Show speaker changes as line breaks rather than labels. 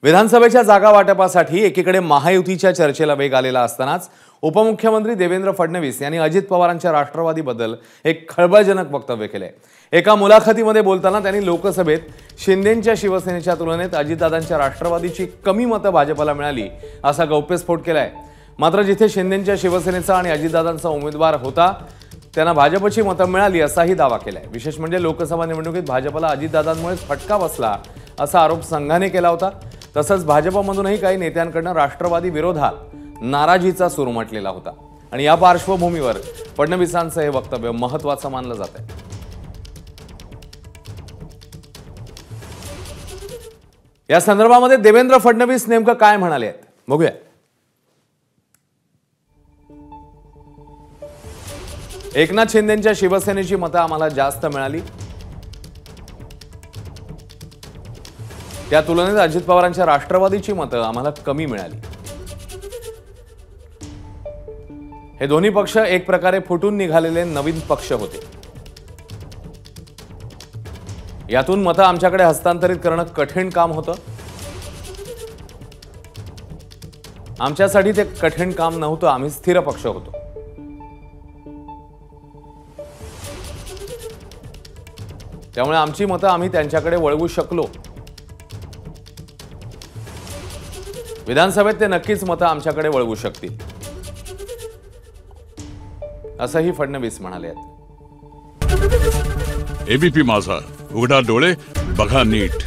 विधानसभेच्या जागा वाटपासाठी एकीकडे महायुतीच्या चर्चेला वेग आलेला असतानाच उपमुख्यमंत्री देवेंद्र फडणवीस यांनी अजित पवारांच्या राष्ट्रवादीबद्दल एक खळबळजनक वक्तव्य केले। एका मुलाखतीमध्ये बोलताना त्यांनी लोकसभेत शिंदेंच्या शिवसेनेच्या तुलनेत अजितदादांच्या राष्ट्रवादीची कमी मतं भाजपला मिळाली असा गौप्यस्फोट केलाय। मात्र जिथे शिंदेंच्या शिवसेनेचा आणि अजितदादांचा उमेदवार होता त्यांना भाजपची मतं मिळाली असाही दावा केलाय। विशेष म्हणजे लोकसभा निवडणुकीत भाजपला अजितदादांमुळे फटका बसला असा आरोप संघाने केला होता। तसंच भाजपमधूनही काही नेत्यांकडून राष्ट्रवादी विरोधात नाराजीचा सूर उमटलेला होता आणि या पार्श्वभूमीवर फडणवीसांचं हे वक्तव्य महत्त्वाचं मानलं जात आहे। या संदर्भामध्ये देवेंद्र फडणवीस नेमकं काय म्हणाले आहेत बघूया। एकनाथ शिंदेंच्या शिवसेनेची मतं आम्हाला जास्त मिळाली, त्या तुलनेत अजित पवारांच्या राष्ट्रवादीची मतं आम्हाला कमी मिळाली। हे दोन्ही पक्ष एक प्रकारे फुटून निघालेले नवीन पक्ष होते। यातून मतं आमच्याकडे हस्तांतरित करणं कठीण काम होतं। आमच्यासाठी ते कठीण काम नव्हतं, आम्ही स्थिर पक्ष होतो। त्यामुळे आमची मतं आम्ही त्यांच्याकडे वळवू शकलो। विधानसभेत ते नक्कीच मतं आमच्याकडे वळवू शकतील असंही फडणवीस म्हणाले आहेत।
एबीपी माझा, उघडा डोळे बघा नीट।